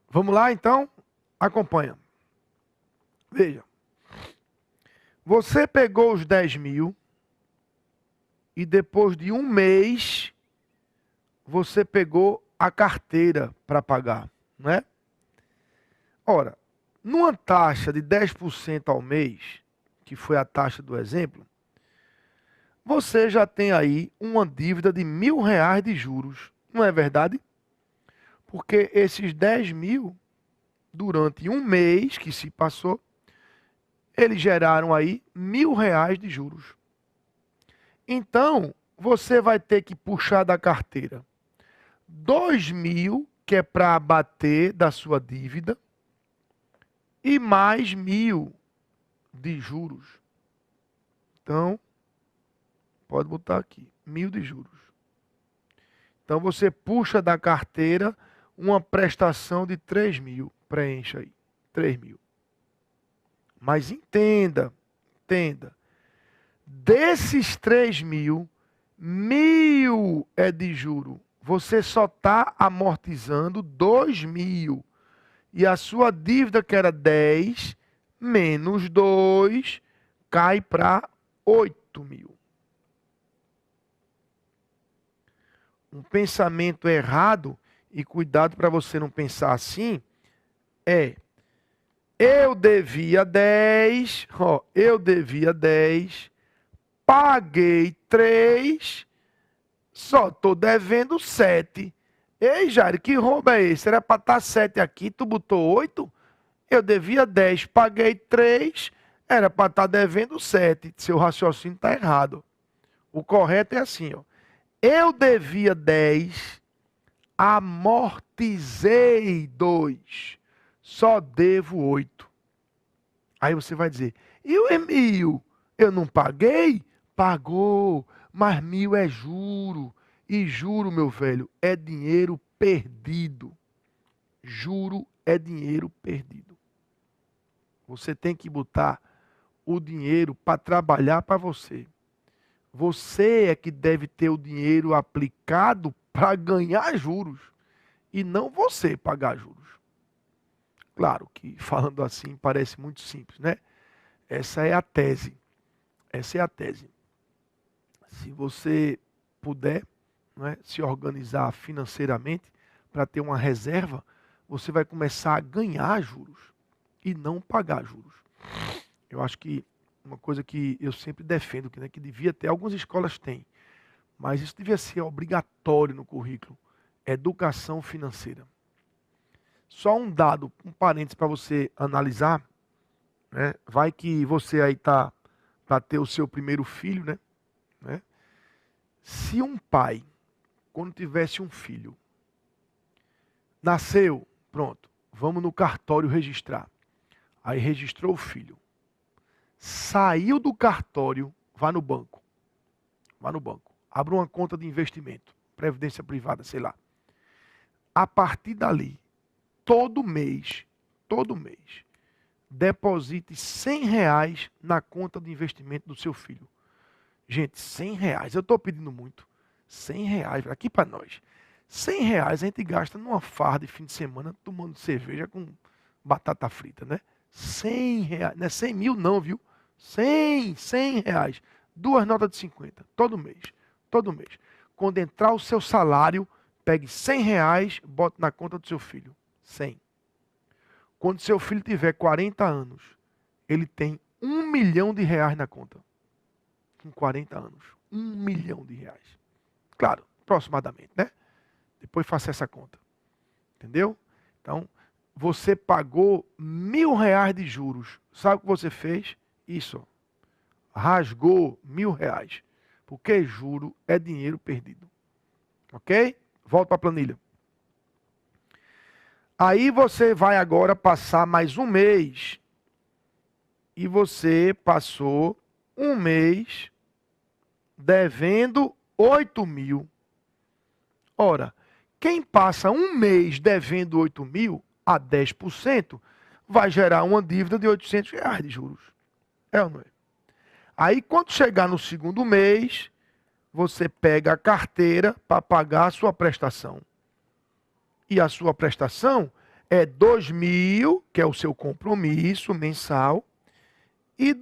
Vamos lá, então? Acompanha. Veja. Você pegou os 10 mil e depois de um mês você pegou a carteira para pagar, não é? Ora, numa taxa de 10% ao mês, que foi a taxa do exemplo, você já tem aí uma dívida de R$ 1.000 de juros, não é verdade? Porque esses 10 mil, durante um mês que se passou, eles geraram aí R$ 1.000 de juros. Então, você vai ter que puxar da carteira 2 mil, que é para abater da sua dívida, e mais 1.000 de juros. Então, pode botar aqui, 1.000 de juros. Então, você puxa da carteira uma prestação de 3 mil. Preencha aí, 3 mil. Mas entenda, desses 3 mil, 1.000 é de juro. Você só está amortizando 2 mil. E a sua dívida, que era 10, menos 2, cai para 8 mil. Um pensamento errado, e cuidado para você não pensar assim, eu devia 10, paguei 3, só estou devendo 7. Ei, Jair, que roubo é esse? Era para estar 7 aqui, tu botou 8? Eu devia 10, paguei 3, era para estar devendo 7. Seu raciocínio está errado. O correto é assim, ó. Eu devia 10, amortizei 2, só devo 8. Aí você vai dizer, e o 1.000? Eu não paguei? Pagou, mas 1.000 é juro. E juro, meu velho, é dinheiro perdido. Juro é dinheiro perdido. Você tem que botar o dinheiro para trabalhar para você. Você é que deve ter o dinheiro aplicado para ganhar juros. E não você pagar juros. Claro que falando assim parece muito simples, né? Essa é a tese. Essa é a tese. Se você puder, né, se organizar financeiramente para ter uma reserva, você vai começar a ganhar juros e não pagar juros. Eu acho que uma coisa que eu sempre defendo, que devia ter, algumas escolas têm, mas isso devia ser obrigatório no currículo, educação financeira. Só um dado, um parênteses para você analisar, né? Vai que você aí está para ter o seu primeiro filho, né? Se um pai, quando tivesse um filho, nasceu, pronto, vamos no cartório registrar. Aí registrou o filho. Saiu do cartório, vá no banco. Abre uma conta de investimento, previdência privada, sei lá. A partir dali, todo mês, deposite R$ 100 na conta de investimento do seu filho. Gente, R$ 100, eu estou pedindo muito. R$ 100, aqui para nós. R$ 100 a gente gasta numa farra de fim de semana tomando cerveja com batata frita, né? R$ 100, não é 100 mil não, viu? R$ 100. 2 notas de 50, todo mês. Quando entrar o seu salário, pegue R$ 100, bote na conta do seu filho. 100. Quando seu filho tiver 40 anos, ele tem R$ 1 milhão na conta. Com 40 anos. R$ 1 milhão. Claro, aproximadamente, né? Depois faça essa conta. Entendeu? Então, você pagou R$ 1.000 de juros. Sabe o que você fez? Isso. Rasgou R$ 1.000. Porque juro é dinheiro perdido. Ok? Volta para a planilha. Aí você vai agora passar mais um mês. E você passou um mês devendo 8.000. Ora, quem passa um mês devendo 8.000 a 10%, vai gerar uma dívida de R$ 800 de juros. É ou não é? Aí, quando chegar no segundo mês, você pega a carteira para pagar a sua prestação. E a sua prestação é 2.000, que é o seu compromisso mensal, e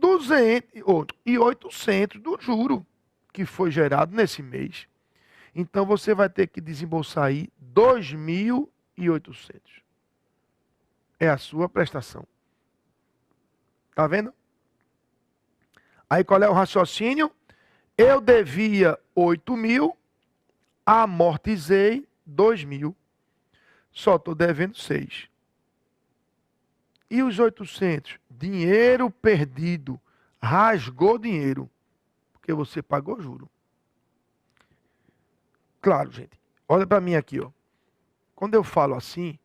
800 do juro que foi gerado nesse mês. Então, você vai ter que desembolsar aí 2.800. É a sua prestação. Tá vendo? Aí, qual é o raciocínio? Eu devia 8.000, amortizei 2.000. Só estou devendo 6. E os 800? Dinheiro perdido. Rasgou dinheiro. Porque você pagou juro. Claro, gente. Olha para mim aqui, ó. Quando eu falo assim,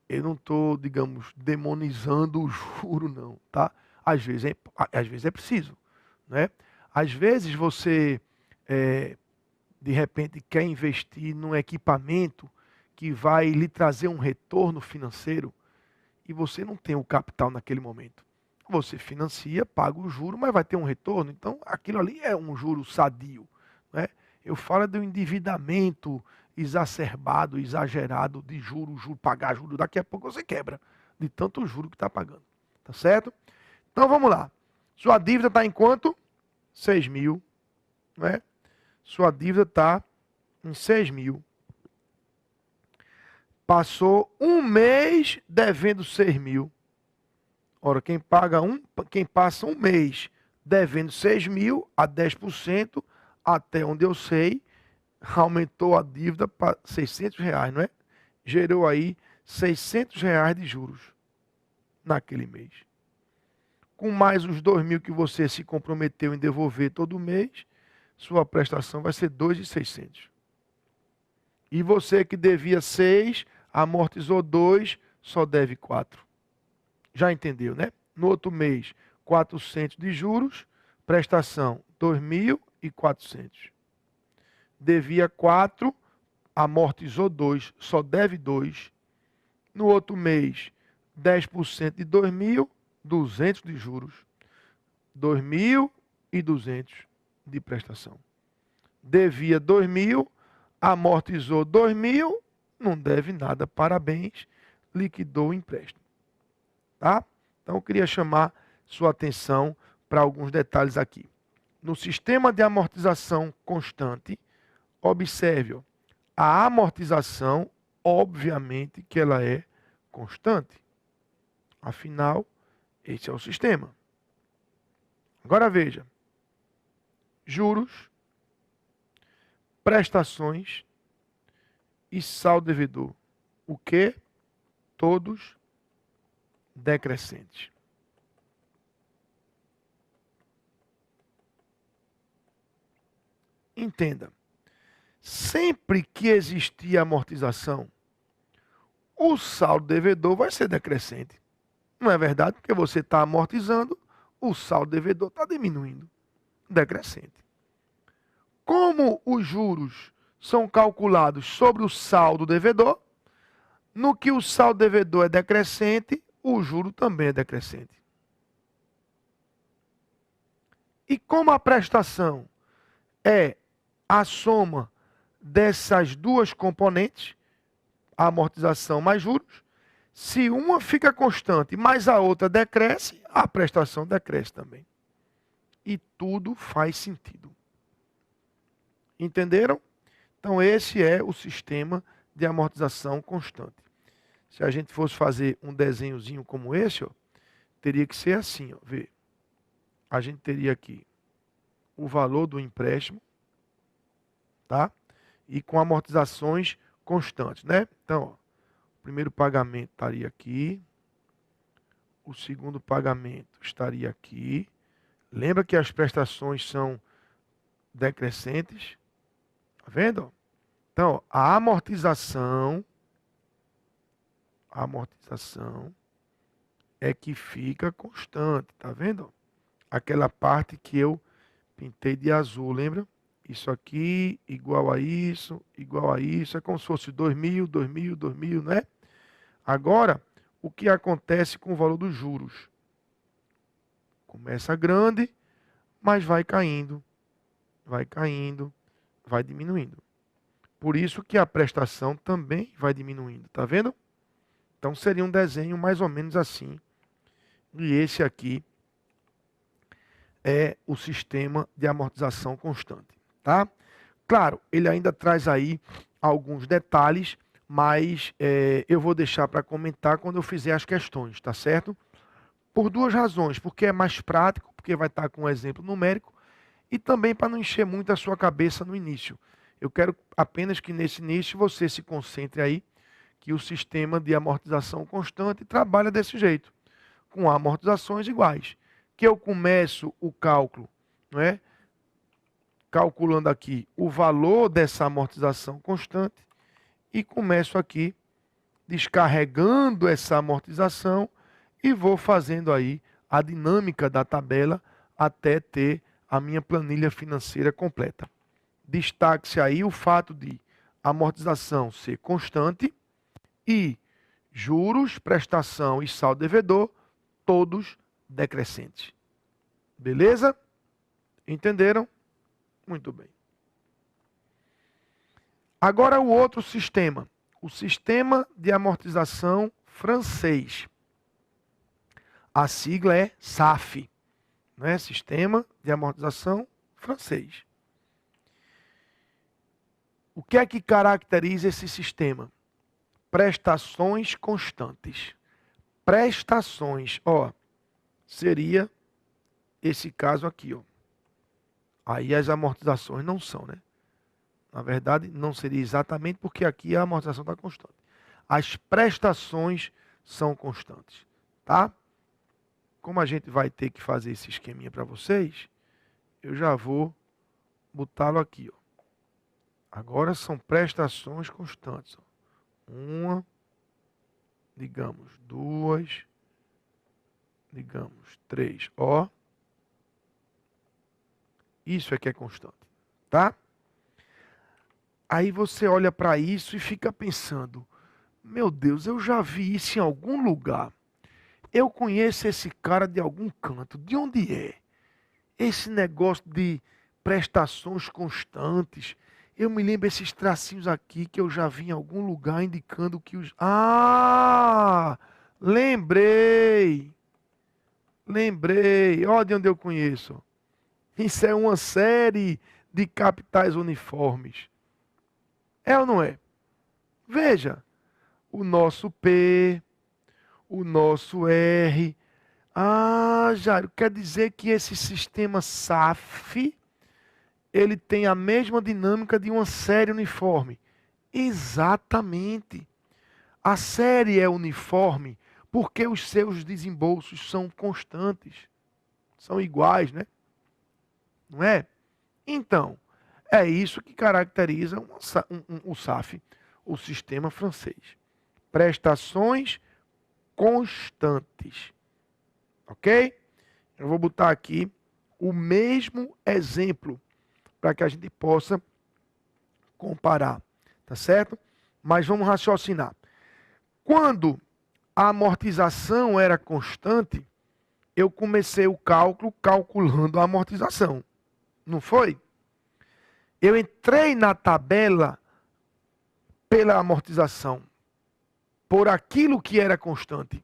eu não estou, digamos, demonizando o juro, não, tá? Às vezes é preciso, né? Às vezes você, de repente, quer investir num equipamento que vai lhe trazer um retorno financeiro e você não tem o capital naquele momento. Você financia, paga o juro, mas vai ter um retorno. Então, aquilo ali é um juro sadio, né? Eu falo do endividamento exacerbado, exagerado de juro, pagar juro. Daqui a pouco você quebra de tanto juro que está pagando. Tá certo? Então, vamos lá. Sua dívida está em quanto? 6.000, né? Sua dívida está em 6.000. Passou um mês devendo 6.000. Ora, quem passa um mês devendo 6.000 a 10%, até onde eu sei, aumentou a dívida para R$ 600, não é? Gerou aí R$ 600 de juros naquele mês. Com mais os 2.000 que você se comprometeu em devolver todo mês, sua prestação vai ser 2.600. E você que devia 6, amortizou 2, só deve 4. Já entendeu, né? No outro mês, 400 de juros, prestação 2.400. Devia 4, amortizou 2, só deve 2. No outro mês, 10% de 2.000, 200 de juros. 2.200 de prestação. Devia 2.000, amortizou 2.000, não deve nada, parabéns, liquidou o empréstimo. Tá? Então, eu queria chamar sua atenção para alguns detalhes aqui. No sistema de amortização constante, observe, a amortização, obviamente que ela é constante. Afinal, esse é o sistema. Agora veja, juros, prestações e saldo devedor. O que? Todos decrescentes. Entenda, sempre que existir amortização, o saldo devedor vai ser decrescente. Não é verdade? Porque você está amortizando, o saldo devedor está diminuindo. Decrescente. Como os juros são calculados sobre o saldo devedor, no que o saldo devedor é decrescente, o juro também é decrescente. E como a prestação é a soma dessas duas componentes, a amortização mais juros, se uma fica constante, mas a outra decresce, a prestação decresce também. E tudo faz sentido. Entenderam? Então, esse é o sistema de amortização constante. Se a gente fosse fazer um desenhozinho como esse, ó, teria que ser assim, ó, vê. A gente teria aqui o valor do empréstimo, tá? E com amortizações constantes, né? Então, ó, o primeiro pagamento estaria aqui, o segundo pagamento estaria aqui. Lembra que as prestações são decrescentes? Tá vendo? Então, ó, a amortização é que fica constante, tá vendo? Aquela parte que eu pintei de azul, lembra? isso aqui, igual a isso, igual a isso. É como se fosse 2.000, 2.000, 2.000, né? Agora, o que acontece com o valor dos juros? Começa grande, mas vai caindo, vai diminuindo. Por isso que a prestação também vai diminuindo, tá vendo? Então seria um desenho mais ou menos assim. E esse aqui é o sistema de amortização constante, tá? Claro, ele ainda traz aí alguns detalhes, mas eu vou deixar para comentar quando eu fizer as questões, tá certo? Por duas razões, porque é mais prático, porque vai estar com um exemplo numérico, e também para não encher muito a sua cabeça no início. Eu quero apenas que nesse início você se concentre aí, que o sistema de amortização constante trabalha desse jeito, com amortizações iguais. Que eu começo o cálculo, não é? Calculando aqui o valor dessa amortização constante e começo aqui descarregando essa amortização e vou fazendo aí a dinâmica da tabela até ter a minha planilha financeira completa. Destaque-se aí o fato de amortização ser constante e juros, prestação e saldo devedor, todos decrescentes. Beleza? Entenderam? Muito bem. Agora o outro sistema, o sistema de amortização francês. A sigla é SAF, né? Sistema de amortização francês. O que é que caracteriza esse sistema? Prestações constantes. Prestações, ó, seria esse caso aqui, ó. Aí as amortizações não são, né? Na verdade, não seria exatamente porque aqui a amortização está constante. As prestações são constantes, tá? Como a gente vai ter que fazer esse esqueminha para vocês, eu já vou botá-lo aqui, ó. Agora são prestações constantes, ó. Uma, digamos, duas, digamos, três, ó. Isso é que é constante, tá? Aí você olha para isso e fica pensando, meu Deus, eu já vi isso em algum lugar. Eu conheço esse cara de algum canto. De onde é? Esse negócio de prestações constantes. Eu me lembro esses tracinhos aqui que eu já vi em algum lugar indicando que os... Ah! Lembrei! Lembrei! Olha de onde eu conheço. Isso é uma série de capitais uniformes. É ou não é? Veja, o nosso P, o nosso R. Ah, Jairo, quer dizer que esse sistema SAF, ele tem a mesma dinâmica de uma série uniforme. Exatamente. A série é uniforme porque os seus desembolsos são constantes. São iguais, né? Não é? Então, é isso que caracteriza o SAF, o sistema francês. Prestações constantes. Ok? Eu vou botar aqui o mesmo exemplo para que a gente possa comparar. Tá certo? Mas vamos raciocinar. Quando a amortização era constante, eu comecei o cálculo calculando a amortização. Não foi? Eu entrei na tabela pela amortização, por aquilo que era constante.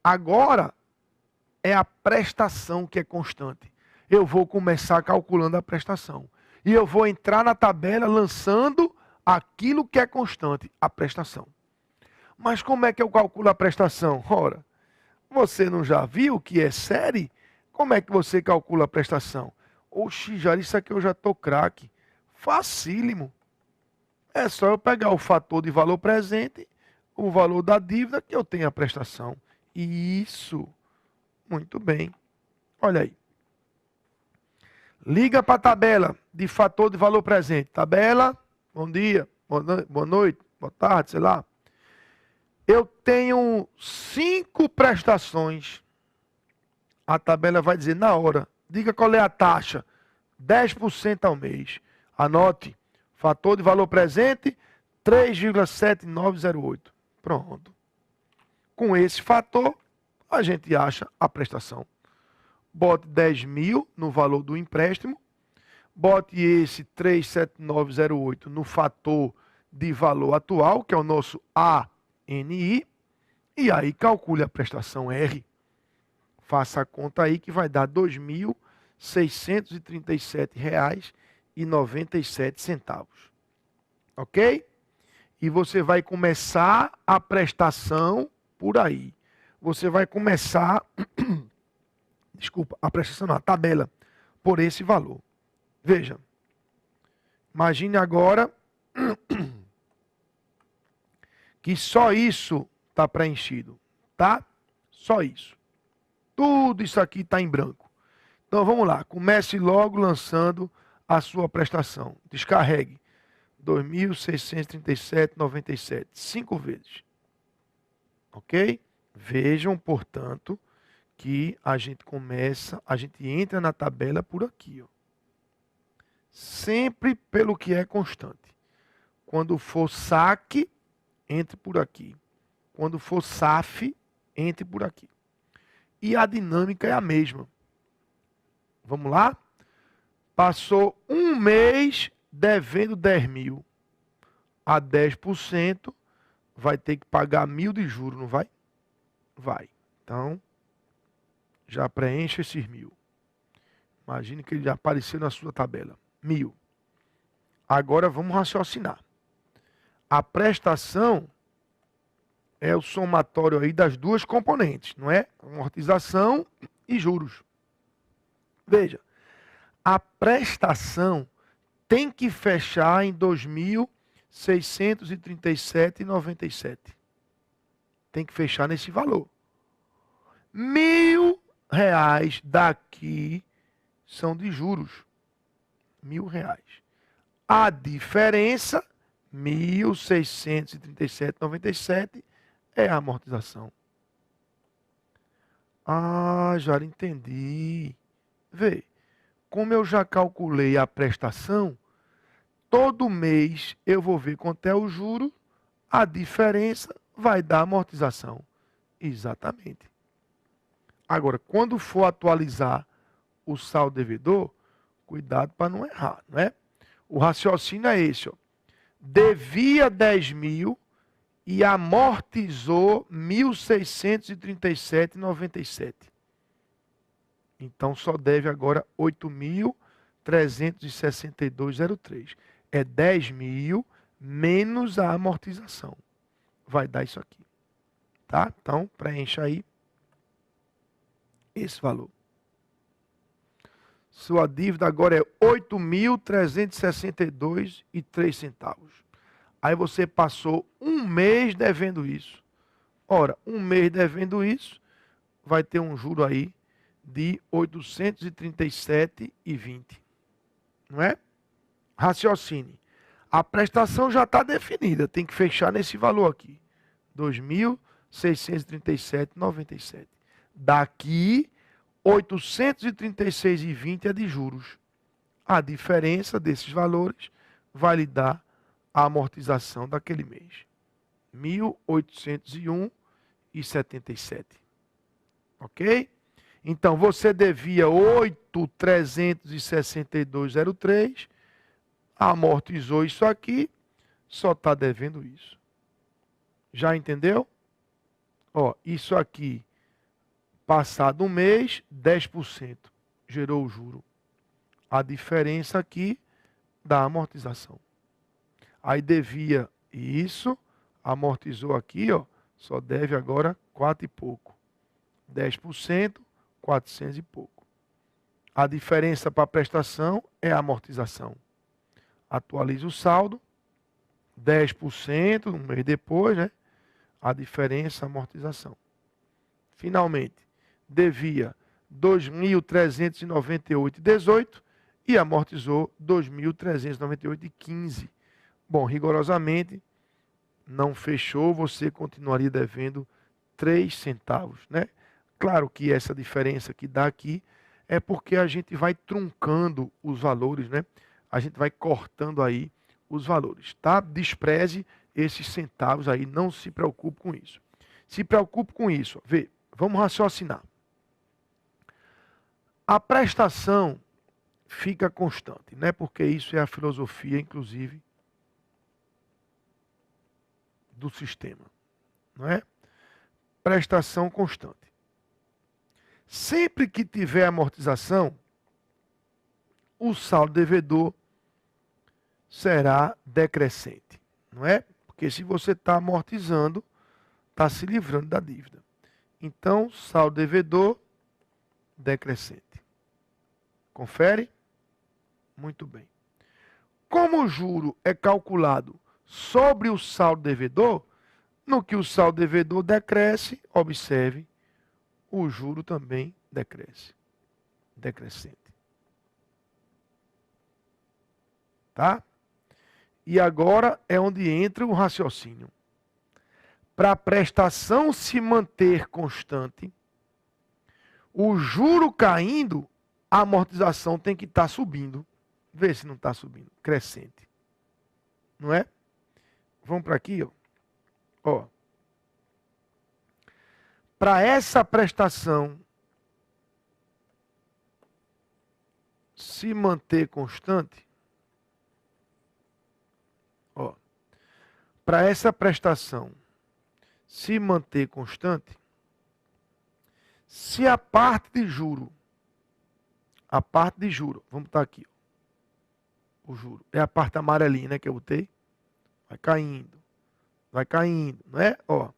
Agora é a prestação que é constante. Eu vou começar calculando a prestação. E eu vou entrar na tabela lançando aquilo que é constante, a prestação. Mas como é que eu calculo a prestação? Ora, você não já viu o que é série? Como é que você calcula a prestação? Oxi, já isso aqui eu já tô craque. Facílimo. É só eu pegar o fator de valor presente, o valor da dívida, que eu tenho a prestação. Isso. Muito bem. Olha aí. Liga para a tabela de fator de valor presente. Tabela, bom dia, boa noite, boa tarde, sei lá. Eu tenho 5 prestações. A tabela vai dizer na hora. Diga qual é a taxa. 10% ao mês. Anote, fator de valor presente, 3,7908. Pronto. Com esse fator, a gente acha a prestação. Bote 10 mil no valor do empréstimo, bote esse 37908 no fator de valor atual, que é o nosso ANI, e aí calcule a prestação R. Faça a conta aí que vai dar R$ 2.637,97. Ok? E você vai começar a prestação por aí. Você vai começar, desculpa, a prestação não, a tabela, por esse valor. Veja, imagine agora que só isso está preenchido, tá? Só isso. Tudo isso aqui está em branco. Então vamos lá, comece logo lançando a sua prestação. Descarregue. 2.637,97. 5 vezes. Ok? Vejam, portanto, que a gente entra na tabela por aqui. Ó. Sempre pelo que é constante. Quando for saque, entre por aqui. Quando for SAF, entre por aqui. E a dinâmica é a mesma. Vamos lá? Passou um mês devendo 10 mil. A 10%, vai ter que pagar 1.000 de juros, não vai? Vai. Então, já preencha esses 1.000. Imagine que ele já apareceu na sua tabela. 1.000. Agora vamos raciocinar. A prestação é o somatório aí das duas componentes, não é? Amortização e juros. Veja, a prestação tem que fechar em 2.637,97. Tem que fechar nesse valor. R$ 1.000 daqui são de juros. R$ 1.000. A diferença, 1.637,97, é a amortização. Ah, já entendi. Vê, como eu já calculei a prestação, todo mês eu vou ver quanto é o juro, a diferença vai dar amortização. Exatamente. Agora, quando for atualizar o saldo devedor, cuidado para não errar, não é? O raciocínio é esse, ó. Devia 10 mil e amortizou 1.637,97. Então, só deve agora 8.362,03. É 10 mil menos a amortização. Vai dar isso aqui. Tá? Então, preencha aí esse valor. Sua dívida agora é 8.362,03. Aí você passou um mês devendo isso. Ora, um mês devendo isso, vai ter um juro aí de 837,20. Não é? Raciocine. A prestação já está definida, tem que fechar nesse valor aqui. 2.637,97. Daqui, 836,20 é de juros. A diferença desses valores vai lhe dar a amortização daquele mês. 1.801,77. Ok? Então, você devia 8.362,03, amortizou isso aqui, só está devendo isso. Já entendeu? Ó, isso aqui, passado um mês, 10%, gerou o juro. A diferença aqui da amortização. Aí devia isso, amortizou aqui, ó, só deve agora 4 e pouco. 10%, 400 e pouco. A diferença para a prestação é a amortização. Atualiza o saldo, 10%, um mês depois, né? A diferença, a amortização. Finalmente, devia 2.398,18 e amortizou 2.398,15. Bom, rigorosamente, não fechou, você continuaria devendo 3 centavos, né? Claro que essa diferença que dá aqui é porque a gente vai truncando os valores, né? A gente vai cortando aí os valores, tá? Despreze esses centavos aí, não se preocupe com isso. Se preocupe com isso. Vê, vamos raciocinar. A prestação fica constante, né? Porque isso é a filosofia, inclusive, do sistema, não é? Prestação constante. Sempre que tiver amortização, o saldo devedor será decrescente, não é? Porque se você está amortizando, está se livrando da dívida. Então, saldo devedor decrescente. Confere? Muito bem. Como o juro é calculado sobre o saldo devedor, no que o saldo devedor decresce, observe, o juro também decresce. Decrescente. Tá? E agora é onde entra o raciocínio. Para a prestação se manter constante, o juro caindo, a amortização tem que estar subindo. Vê se não está subindo. Crescente. Não é? Vamos para aqui, ó. Ó. Para essa prestação se manter constante, ó. Para essa prestação se manter constante, se a parte de juro, vamos botar aqui, ó, o juro, é a parte amarelinha, né, que eu botei, vai caindo, não é? Ó,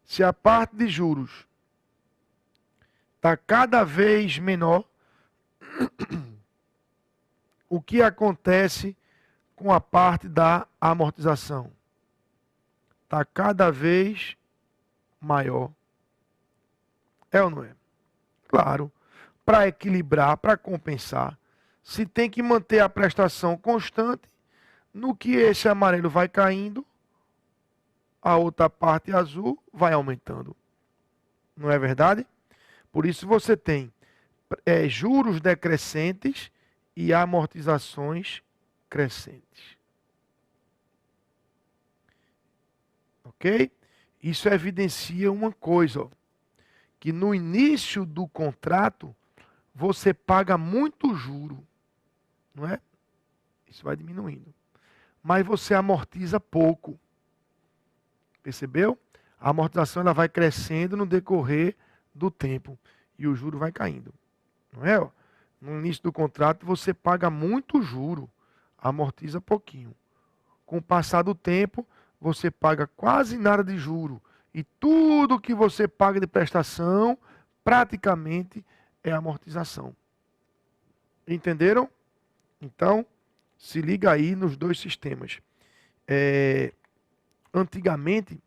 se a parte de juros está cada vez menor, o que acontece com a parte da amortização? Está cada vez maior. É ou não é? Claro, para equilibrar, para compensar, se tem que manter a prestação constante, no que esse amarelo vai caindo, a outra parte azul vai aumentando. Não é verdade? Por isso você tem juros decrescentes e amortizações crescentes. Ok? Isso evidencia uma coisa, ó, que no início do contrato você paga muito juro, não é? Isso vai diminuindo. Mas você amortiza pouco. Percebeu? A amortização ela vai crescendo no decorrer do tempo e o juro vai caindo. Não é? No início do contrato você paga muito juro, amortiza pouquinho. Com o passar do tempo, você paga quase nada de juro. E tudo que você paga de prestação, praticamente, é amortização. Entenderam? Então, se liga aí nos dois sistemas. Antigamente,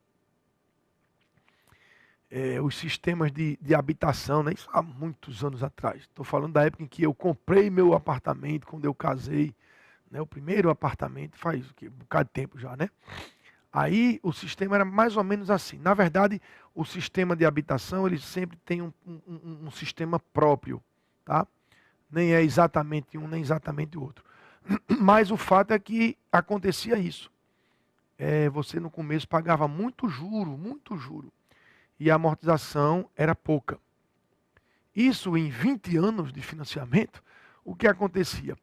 os sistemas de habitação, né? Isso há muitos anos atrás. Estou falando da época em que eu comprei meu apartamento, quando eu casei, né? O primeiro apartamento, faz um bocado de tempo já, né? Aí o sistema era mais ou menos assim. Na verdade, o sistema de habitação, ele sempre tem um sistema próprio, tá? Nem é exatamente um, nem exatamente o outro. Mas o fato é que acontecia isso. Você no começo pagava muito juro, e a amortização era pouca. Isso em 20 anos de financiamento, o que acontecia?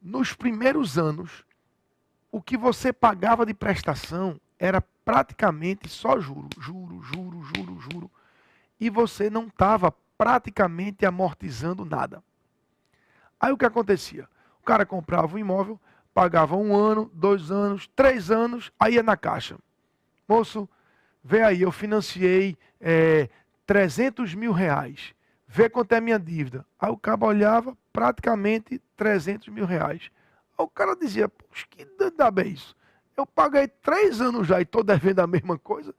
Nos primeiros anos, o que você pagava de prestação era praticamente só juro. E você não estava praticamente amortizando nada. Aí o que acontecia? O cara comprava um imóvel, pagava 1 ano, 2 anos, 3 anos, aí ia na caixa. Moço, vê aí, eu financiei 300 mil reais. Vê quanto é a minha dívida. Aí o cara olhava, praticamente 300 mil reais. Aí o cara dizia, poxa, que danado é isso? Eu paguei 3 anos já e estou devendo a mesma coisa.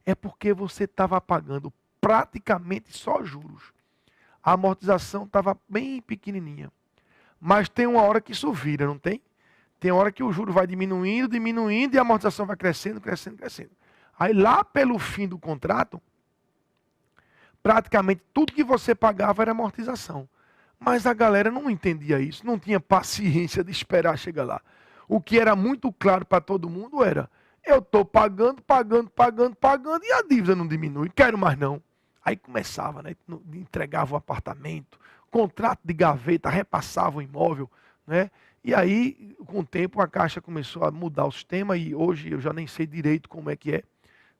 É porque você estava pagando praticamente só juros. A amortização estava bem pequenininha. Mas tem uma hora que isso vira, não tem? Tem hora que o juro vai diminuindo e a amortização vai crescendo. Aí lá pelo fim do contrato, praticamente tudo que você pagava era amortização. Mas a galera não entendia isso, não tinha paciência de esperar chegar lá. O que era muito claro para todo mundo era: eu estou pagando, e a dívida não diminui, quero mais não. Aí começava, né? Entregava o apartamento, contrato de gaveta, repassava o imóvel, né? E aí, com o tempo, a Caixa começou a mudar o sistema e hoje eu já nem sei direito como é que é.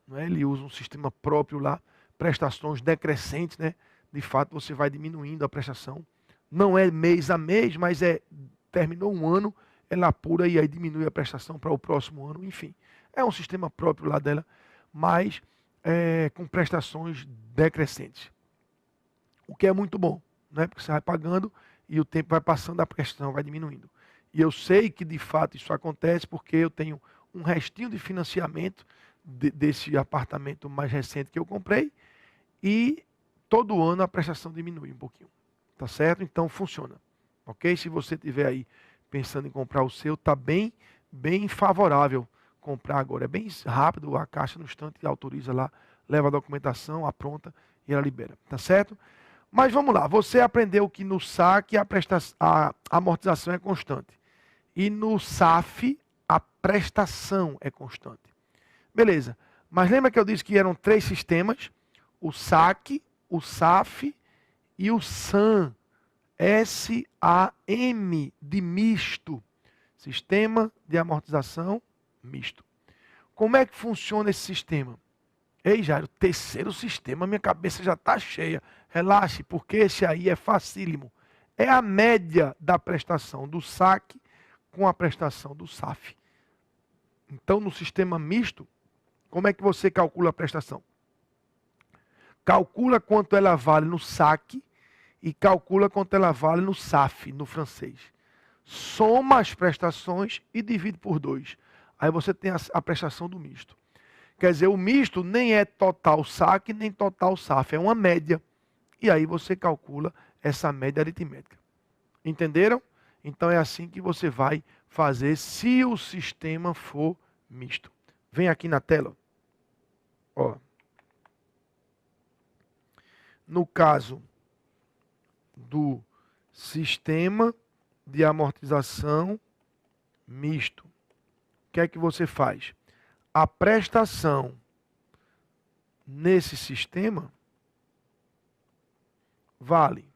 Não é? Ele usa um sistema próprio lá, prestações decrescentes, né? De fato, você vai diminuindo a prestação. Não é mês a mês, mas terminou um ano, ela apura e aí diminui a prestação para o próximo ano, enfim. É um sistema próprio lá dela, mas com prestações decrescentes. O que é muito bom, né? Porque você vai pagando e o tempo vai passando, a prestação vai diminuindo. E eu sei que de fato isso acontece porque eu tenho um restinho de financiamento desse apartamento mais recente que eu comprei e todo ano a prestação diminui um pouquinho. Tá certo? Então funciona. Ok? Se você estiver aí pensando em comprar o seu, tá bem favorável comprar agora. É bem rápido, a Caixa no instante autoriza lá, leva a documentação, apronta e ela libera. Tá certo? Mas vamos lá, você aprendeu que no saque a amortização é constante. E no SAF a prestação é constante. Beleza. Mas lembra que eu disse que eram 3 sistemas? O SAC, o SAF e o SAM. S-A-M, de misto. Sistema de amortização misto. Como é que funciona esse sistema? Ei, Jairo, terceiro sistema, minha cabeça já está cheia. Relaxe, porque esse aí é facílimo. É a média da prestação do SAC com a prestação do SAF. Então, no sistema misto, como é que você calcula a prestação? Calcula quanto ela vale no SAC e calcula quanto ela vale no SAF, no francês. Soma as prestações e divide por 2. Aí você tem a prestação do misto. Quer dizer, o misto nem é total SAC, nem total SAF, é uma média. E aí você calcula essa média aritmética. Entenderam? Então é assim que você vai fazer se o sistema for misto. Vem aqui na tela. Ó. No caso do sistema de amortização misto, o que é que você faz? A prestação nesse sistema vale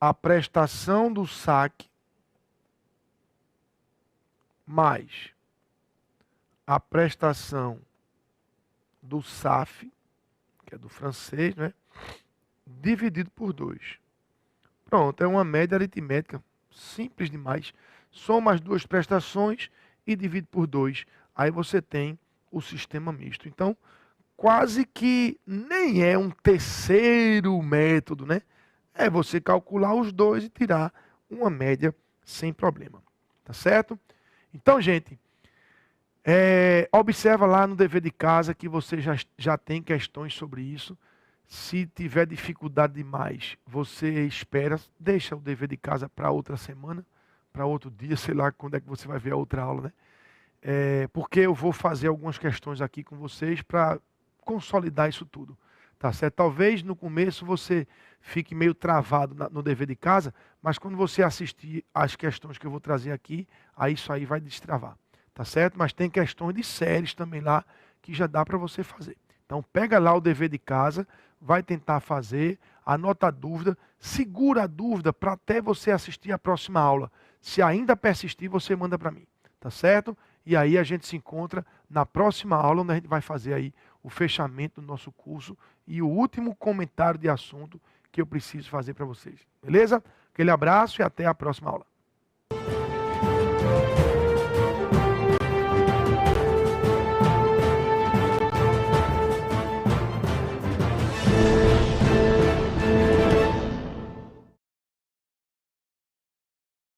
a prestação do SAC mais a prestação do SAF, que é do francês, né? Dividido por 2. Pronto, é uma média aritmética simples demais. Soma as 2 prestações e divide por 2. Aí você tem o sistema misto. Então, quase que nem é um terceiro método, né? É você calcular os 2 e tirar uma média sem problema. Tá certo? Então, gente, observa lá no dever de casa que você já tem questões sobre isso. Se tiver dificuldade demais, você espera, deixa o dever de casa para outra semana, para outro dia, sei lá quando é que você vai ver a outra aula, né? Porque eu vou fazer algumas questões aqui com vocês para consolidar isso tudo, tá certo? Talvez no começo você fique meio travado no dever de casa, mas quando você assistir às questões que eu vou trazer aqui, aí isso aí vai destravar, tá certo? Mas tem questões de séries também lá que já dá para você fazer. Então pega lá o dever de casa, vai tentar fazer, anota a dúvida, segura a dúvida para até você assistir a próxima aula. Se ainda persistir, você manda para mim, tá certo? E aí a gente se encontra na próxima aula, onde a gente vai fazer aí o fechamento do nosso curso e o último comentário de assunto que eu preciso fazer para vocês. Beleza? Aquele abraço e até a próxima aula.